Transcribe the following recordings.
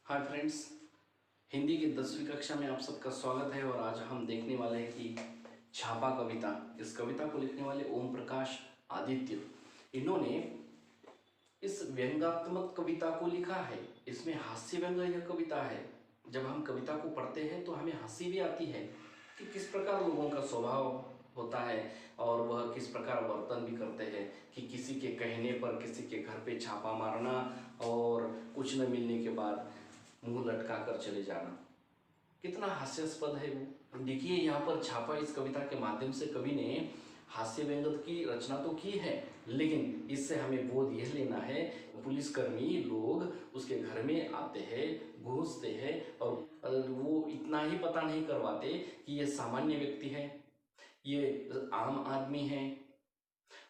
Hi friends, Hindi की 10वीं कक्षा में आप सबका स्वागत है। और आज हम देखने वाले हैं कि छापा कविता। इस कविता को लिखने वाले ओम प्रकाश आदित्य, इन्होंने इस व्यंग्यात्मक कविता को लिखा है। इसमें हास्य व्यंग्य यह कविता है। जब हम कविता को पढ़ते हैं तो हमें हंसी भी आती है कि किस प्रकार लोगों का स्वभाव होता है और वह किस प्रकार वर्तन भी करते हैं कि किसी के कहने पर किसी के घर पे छापा मारना और कुछ न मिलने के बाद मुंह लटका कर चले जाना, कितना हास्यास्पद है वो। देखिए यहाँ पर छापा इस कविता के माध्यम से कवि ने हास्य व्यंग्य की रचना तो की है, लेकिन इससे हमें बोध यह लेना है, पुलिसकर्मी लोग उसके घर में आते हैं, घुसते हैं और वो इतना ही पता नहीं करवाते कि ये सामान्य व्यक्ति है, ये आम आदमी है।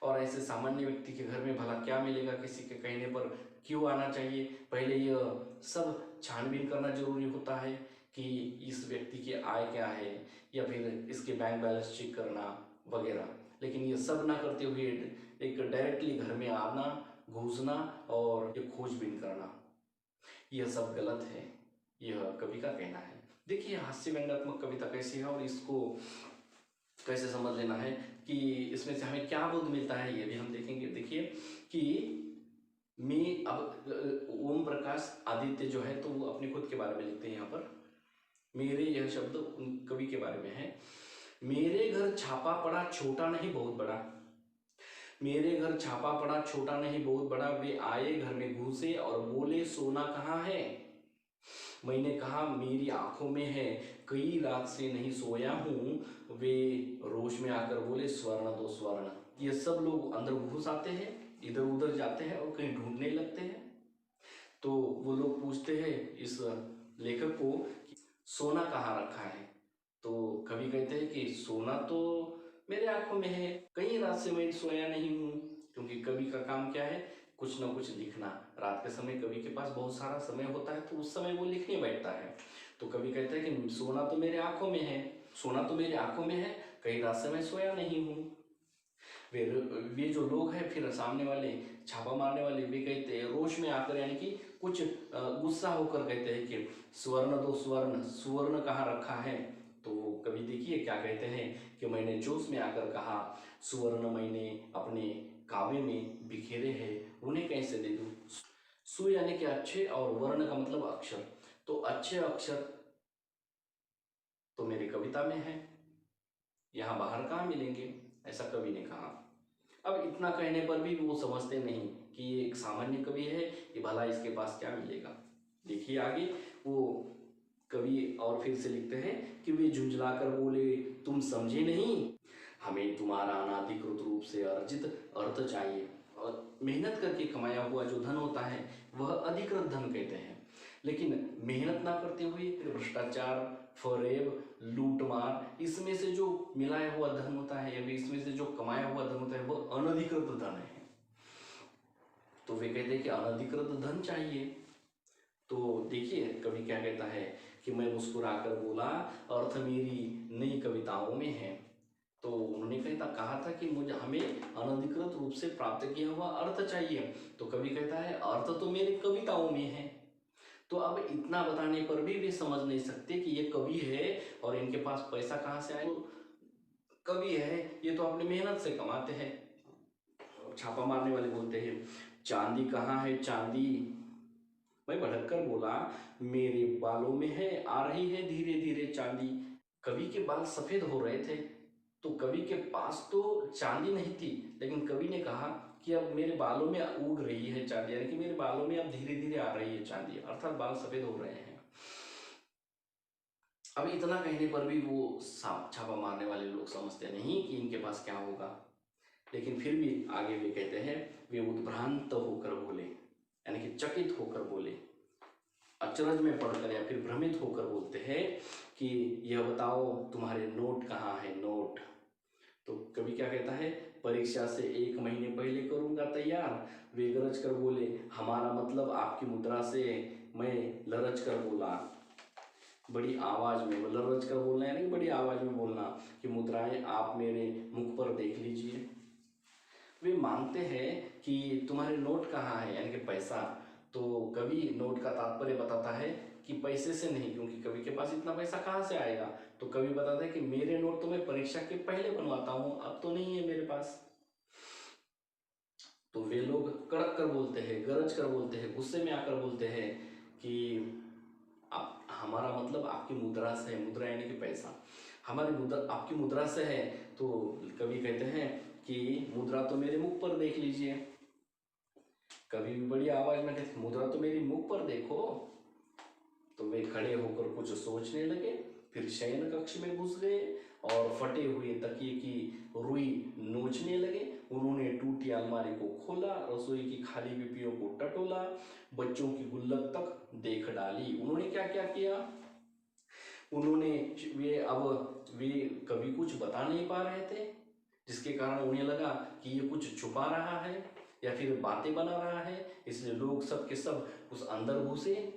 और ऐसे सामान्य व्यक्ति के घर में भला क्या मिलेगा, किसी के कहने पर क्यों आना चाहिए, पहले यह सब छानबीन करना जरूरी होता है कि इस व्यक्ति की आय क्या है या फिर इसके बैंक बैलेंस चेक करना वगैरह। लेकिन ये सब ना करते हुए एक डायरेक्टली घर में आना, घुसना और ये खोजबीन करना, यह सब गलत है, यह कवि का कहना है। देखिए हास्य व्यंग्यात्मक कविता कैसी है और इसको कैसे समझ लेना है कि इसमें से हमें क्या बोध मिलता है, ये भी हम देखेंगे। देखिए कि मैं अब ओम प्रकाश आदित्य जो है तो वो अपने खुद के बारे में लिखते हैं। यहाँ पर मेरे यह शब्द उन कवि के बारे में है। मेरे घर छापा पड़ा छोटा नहीं बहुत बड़ा, मेरे घर छापा पड़ा छोटा नहीं बहुत बड़ा, वे आए घर में घुसे और बोले सोना कहाँ है। मैंने कहा मेरी आंखों में है, कई रात से नहीं सोया हूँ। वे रोश में आकर बोले स्वर्ण दो स्वर्ण। ये सब लोग अंदर घुस आते हैं, इधर उधर जाते हैं और कहीं ढूंढने लगते हैं। तो वो लोग पूछते हैं इस लेखक को कि सोना कहाँ रखा है। तो कवि कहते हैं कि सोना तो मेरे आंखों में है, कई रात से मैं सोया नहीं हूँ। क्योंकि कवि का काम क्या है, कुछ ना कुछ लिखना। रात के समय कवि के पास बहुत सारा समय होता है तो उस समय वो लिखने बैठता है। तो कवि कहता है कि सोना तो मेरे आंखों में है, सोना तो मेरे आंखों में है, कई रात से मैं सोया नहीं हूँ। फिर वे जो लोग हैं, फिर सामने वाले छापा मारने वाले, वे कहते हैं रोष में आकर, यानी कि कुछ गुस्सा होकर कहते हैं कि स्वर्ण दो स्वर्ण, सुवर्ण कहाँ रखा है। तो कवि देखिए क्या कहते हैं कि मैंने जोश में आकर कहा सुवर्ण मैंने अपने काव्य में बिखेरे हैं, उन्हें कैसे दे दूं। सु यानी कि अच्छे और वर्ण का मतलब अक्षर, तो अच्छे अक्षर तो मेरी कविता में है, यहाँ बाहर कहाँ मिलेंगे, ऐसा कवि ने कहा। अब इतना कहने पर भी वो समझते नहीं कि ये एक सामान्य कवि है, कि भला इसके पास क्या मिलेगा। देखिए आगे वो कवि और फिर से लिखते हैं कि वे झुंझलाकर बोले तुम समझे नहीं, हमें तुम्हारा अनाधिकृत रूप से अर्जित अर्थ चाहिए। और मेहनत करके कमाया हुआ जो धन होता है वह अधिकृत धन कहते हैं। लेकिन मेहनत ना करते हुए फिर भ्रष्टाचार, फरेब, लूटमार, इसमें से जो मिलाया हुआ धन होता है या फिर इसमें से जो कमाया हुआ धन होता है वह अनधिकृत धन है। तो वे कहते हैं कि अनधिकृत धन चाहिए। तो देखिए कवि क्या कहता है कि मैं मुस्कुराकर बोला अर्थ मेरी नई कविताओं में है। तो उन्होंने कहा था कि मुझे हमें अनधिकृत रूप से प्राप्त किया हुआ अर्थ चाहिए। तो कवि कहता है अर्थ तो मेरी कविताओं में है। तो अब इतना बताने पर भी वे समझ नहीं सकते कि ये कवि है और इनके पास पैसा कहाँ से आए। तो कवि है ये तो अपनी मेहनत से कमाते हैं। छापा मारने वाले बोलते हैं चांदी कहाँ है चांदी। मैं भड़क कर बोला मेरे बालों में है, आ रही है धीरे धीरे चांदी। कवि के बाल सफेद हो रहे थे तो कवि के पास तो चांदी नहीं थी, लेकिन कवि ने कहा कि अब मेरे बालों में उग रही है चांदी, यानी कि मेरे बालों में अब धीरे धीरे आ रही है चांदी, अर्थात बाल सफेद हो रहे हैं। अब इतना कहने पर भी वो छापा मारने वाले लोग समझते नहीं कि इनके पास क्या होगा। लेकिन फिर भी आगे वे कहते हैं, वे उद्भ्रांत होकर बोले, यानी कि चकित होकर बोले, अचरज में पढ़कर या फिर भ्रमित होकर बोलते हैं कि यह बताओ तुम्हारे नोट कहाँ है नोट। तो कवि क्या कहता है, परीक्षा से 1 महीने पहले करूंगा तैयार। वे गरज कर बोले हमारा मतलब आपकी मुद्रा से। मैं लरज कर बोला, बड़ी आवाज में, लरज कर बोलना यानी बड़ी आवाज में बोलना कि मुद्राएं आप मेरे मुख पर देख लीजिए। वे मानते हैं कि तुम्हारे नोट कहाँ है, यानी कि पैसा, तो कवि नोट का तात्पर्य बताता है कि पैसे से नहीं, क्योंकि कवि के पास इतना पैसा कहाँ से आएगा। तो कवि बताता है कि मेरे नोट तो मैं परीक्षा के पहले बनवाता हूँ, अब तो नहीं है मेरे पास। तो वे लोग कड़क कर बोलते हैं, गरज कर बोलते हैं, गुस्से में आकर बोलते हैं कि आप, हमारा मतलब आपकी मुद्रा से है, मुद्रा यानी कि पैसा, हमारी मुद्रा आपकी मुद्रा से है। तो कवि कहते हैं कि मुद्रा तो मेरे मुख पर देख लीजिए। कवि भी बड़ी आवाज में कहते, मुद्रा तो मेरी मुख पर देखो। तो वे खड़े होकर कुछ सोचने लगे, फिर शयन कक्ष में घुस गए और फटे हुए तकिए की रुई नोचने लगे। उन्होंने टूटी अलमारी को खोला, रसोई की खाली पिपियों को टटोला, बच्चों की गुल्लक तक देख डाली। उन्होंने क्या क्या किया, उन्होंने वे कभी कुछ बता नहीं पा रहे थे, जिसके कारण उन्हें लगा कि ये कुछ छुपा रहा है या फिर बातें बना रहा है। इसलिए लोग सब के सब उस अंदर घुसे,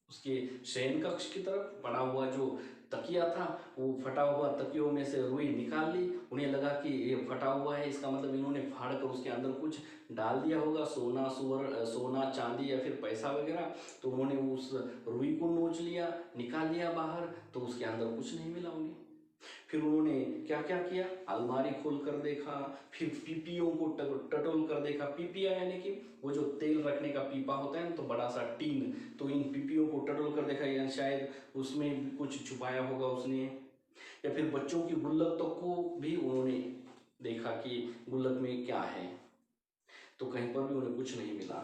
उसके शयन कक्ष की तरफ। पड़ा हुआ जो तकिया था, वो फटा हुआ तकियों में से रुई निकाल ली। उन्हें लगा कि ये फटा हुआ है, इसका मतलब इन्होंने फाड़ कर उसके अंदर कुछ डाल दिया होगा, सोना चांदी या फिर पैसा वगैरह। तो उन्होंने उस रुई को नोच लिया, निकाल लिया बाहर, तो उसके अंदर कुछ नहीं मिला उन्हें। फिर उन्होंने क्या क्या किया, अलमारी खोल कर देखा, फिर पीपियों को टटोल कर देखा। पीपिया यानी कि वो जो तेल रखने का पीपा होता है ना, तो बड़ा सा टीन, तो इन पीपियों को टटोल कर देखा, या शायद उसमें कुछ छुपाया होगा उसने। या फिर बच्चों की गुल्लक तक को भी उन्होंने देखा कि गुल्लक में क्या है, तो कहीं पर भी उन्हें कुछ नहीं मिला।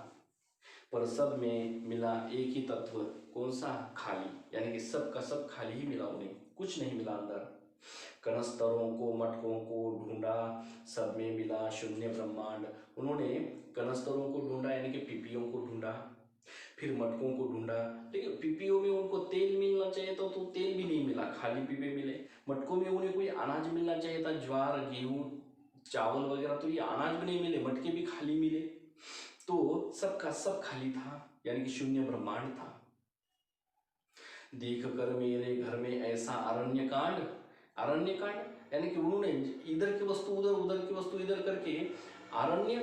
पर सब में मिला एक ही तत्व, कौन सा, खाली, यानी कि सब का सब खाली ही मिला उन्हें, कुछ नहीं मिला अंदर। कनस्तरों को मटकों को ढूंढा, सब में मिला शून्य ब्रह्मांड। उन्होंने कनस्तरों को ढूंढा यानी कि पीपियों को ढूंढा, फिर मटकों को ढूंढा, लेकिन पीपियों में उनको तेल मिलना चाहिए था, तो तेल भी नहीं मिला, खाली पीपे मिले। मटकों में उन्हें कोई अनाज मिलना चाहिए था, ज्वार गेहूं चावल वगैरह, तो ये अनाज भी नहीं मिले, मटके भी खाली मिले। तो सबका सब खाली था, यानी कि शून्य ब्रह्मांड था। देख कर मेरे घर में ऐसा अरण्य कांड, अरण्य कांड यानी कि उन्होंने इधर की वस्तु उधर, उधर की वस्तु इधर करके अरण्य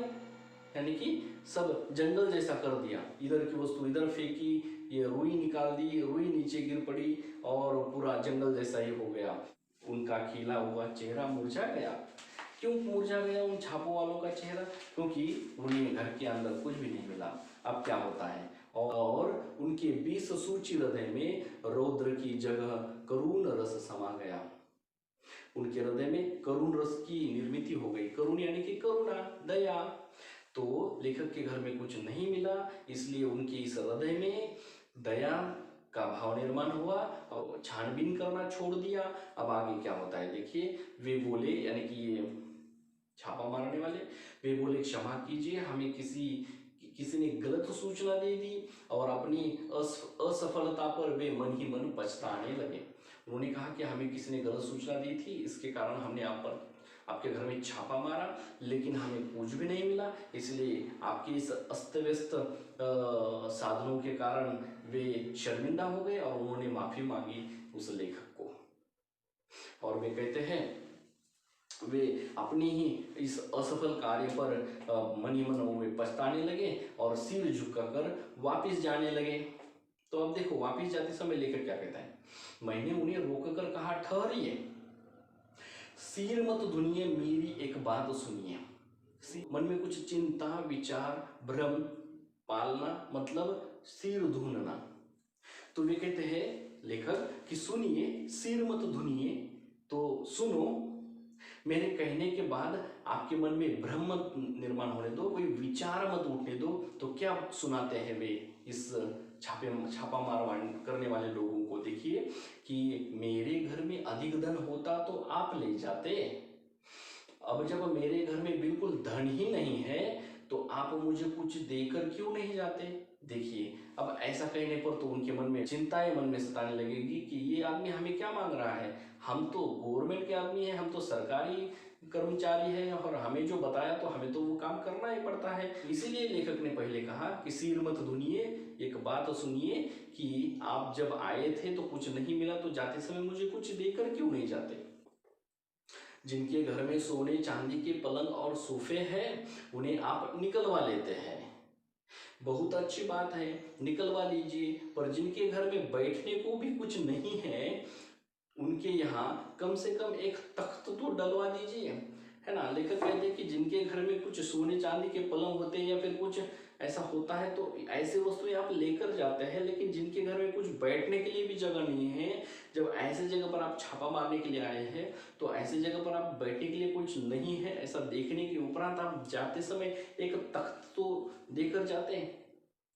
यानी कि सब जंगल जैसा कर दिया। इधर की वस्तु इधर फेंकी, ये रुई निकाल दी, रुई नीचे गिर पड़ी और पूरा जंगल जैसा ही हो गया। उनका खिला हुआ चेहरा मुरझा गया। क्यों मुरझा गया उन छापों वालों का चेहरा? क्योंकि उन्हें घर के अंदर कुछ भी नहीं मिला। अब क्या होता है, और उनके 20 सूची हृदय में रौद्र की जगह करुण रस समा गया। उनके हृदय में करुण रस की निर्मित हो गई। करुण यानी कि करुणा, दया। तो लेखक के घर में कुछ नहीं मिला, इसलिए उनके इस हृदय में दया का भाव निर्माण हुआ और छानबीन करना छोड़ दिया। अब आगे क्या होता है देखिए, वे बोले, यानी कि ये छापा मारने वाले, वे बोले क्षमा कीजिए, हमें किसी ने गलत सूचना दे दी, और अपनी असफलता पर वे मन ही मन पछताने लगे। उन्होंने कहा कि हमें किसी ने गलत सूचना दी थी, इसके कारण हमने आपके घर में छापा मारा, लेकिन हमें कुछ भी नहीं मिला। इसलिए आपके इस अस्त व्यस्त साधनों के कारण वे शर्मिंदा हो गए और उन्होंने माफी मांगी उस लेखक को। और वे कहते हैं, वे अपनी ही इस असफल कार्य पर मन ही मन वे पछताने लगे और सिर झुकाकर वापिस जाने लगे। तो अब देखो, वापिस जाते समय लेखक क्या कहता है, मैंने उन्हें रोककर कहा, ठहरिए, सिर मत धुनिए, मेरी एक बात सुनिए। मन में कुछ चिंता विचार भ्रम पालना मतलब सिर धुनना। तो वे कहते हैं लेखक कि सुनिए, सिर मत धुनिए, तो सुनो, मेरे कहने के बाद आपके मन में भ्रम मत निर्माण होने दो, कोई विचार मत उठने दो। तो क्या सुनाते हैं वे इस छापा मार करने वाले लोगों को? देखिए कि मेरे घर में अधिक धन होता तो आप ले जाते, अब जब मेरे घर में बिल्कुल धन ही नहीं है तो आप मुझे कुछ देकर क्यों नहीं जाते? देखिए, अब ऐसा कहने पर तो उनके मन में चिंताएं मन में सताने लगेगी कि ये आदमी हमें क्या मांग रहा है, हम तो गवर्नमेंट के आदमी हैं, हम तो सरकारी कर्मचारी हैं, और हमें जो बताया तो हमें तो वो काम करना ही पड़ता है। इसीलिए लेखक ने पहले कहा कि सिर मत धुनिए, एक बात सुनिए कि आप जब आए थे तो कुछ नहीं मिला, तो जाते समय मुझे कुछ देकर क्यों नहीं जाते? जिनके घर में सोने चांदी के पलंग और सोफे हैं, उन्हें आप निकलवा लेते हैं। बहुत अच्छी बात है, निकलवा लीजिए, पर जिनके घर में बैठने को भी कुछ नहीं है उनके यहाँ कम से कम एक तख्त तो डलवा दीजिए, है ना। लेखक कहते हैं कि जिनके घर में कुछ सोने चांदी के पलंग होते हैं या फिर कुछ ऐसा होता है तो ऐसे वस्तुएं आप लेकर जाते हैं, लेकिन जिनके घर में कुछ बैठने के लिए भी जगह नहीं है, जब ऐसे जगह पर आप छापा मारने के लिए आए हैं तो ऐसे जगह पर आप बैठने के लिए कुछ नहीं है ऐसा देखने के उपरांत आप जाते समय एक तख्त तो देकर जाते हैं,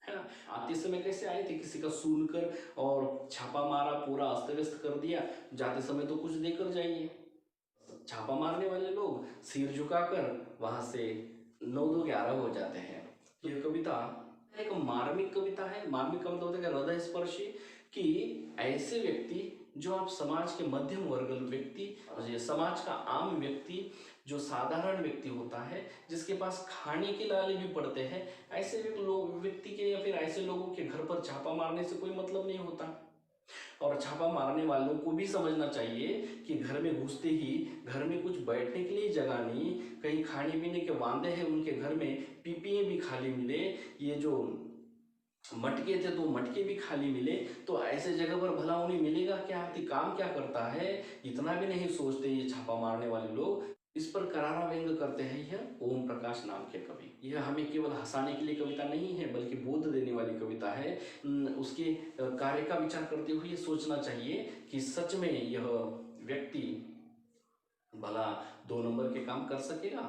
है ना। आते समय कैसे आए थे, किसी का सुनकर और छापा मारा, पूरा अस्त व्यस्त कर दिया, जाते समय तो कुछ देकर जाइए। छापा मारने वाले लोग सिर झुकाकर वहां से 9-2-11 हो जाते हैं। यह कविता एक मार्मिक कविता है। मार्मिक का मतलब होता है हृदय स्पर्शी, कि ऐसे व्यक्ति जो आप समाज के मध्यम वर्ग व्यक्ति, समाज का आम व्यक्ति, जो साधारण व्यक्ति होता है, जिसके पास खाने के लाले भी पड़ते हैं, ऐसे लोग व्यक्ति के या फिर ऐसे लोगों के घर पर छापा मारने से कोई मतलब नहीं होता। और छापा मारने वालों को भी समझना चाहिए कि घर में घुसते ही घर में कुछ बैठने के लिए जगह नहीं, कहीं खाने पीने के वांदे हैं उनके घर में, पीपिए भी खाली मिले, ये जो मटके थे तो मटके भी खाली मिले, तो ऐसे जगह पर भला उन्हें मिलेगा क्या, काम क्या करता है, इतना भी नहीं सोचते ये छापा मारने वाले लोग। इस पर करारा व्यंग करते हैं यह ओम प्रकाश नाम के कवि। यह हमें केवल हंसाने के लिए कविता नहीं है बल्कि बोध देने वाली कविता है। उसके कार्य का विचार करते हुए सोचना चाहिए कि सच में यह व्यक्ति भला 2 नंबर के काम कर सकेगा,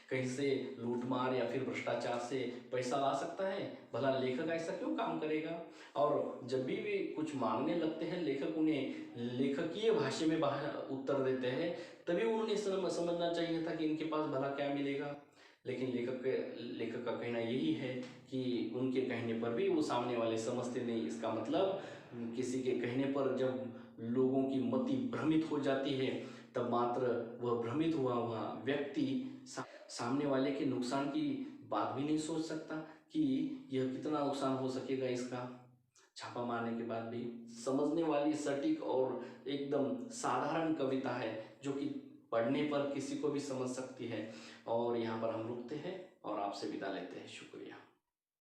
कहीं से लूटमार या फिर भ्रष्टाचार से पैसा ला सकता है, भला लेखक ऐसा क्यों काम करेगा। और जब भी वे कुछ मांगने लगते हैं लेखक उन्हें लेखकीय भाषा में उत्तर देते हैं, तभी उन्हें समझना चाहिए था कि इनके पास भला क्या मिलेगा। लेकिन लेखक का कहना यही है कि उनके कहने पर भी वो सामने वाले समझते नहीं। इसका मतलब किसी के कहने पर जब लोगों की मति भ्रमित हो जाती है तब मात्र वह भ्रमित हुआ व्यक्ति सामने वाले के नुकसान की बात भी नहीं सोच सकता कि यह कितना नुकसान हो सकेगा इसका। छापा मारने के बाद भी समझने वाली सटीक और एकदम साधारण कविता है जो कि पढ़ने पर किसी को भी समझ सकती है। और यहाँ पर हम रुकते हैं और आपसे विदा लेते हैं। शुक्रिया।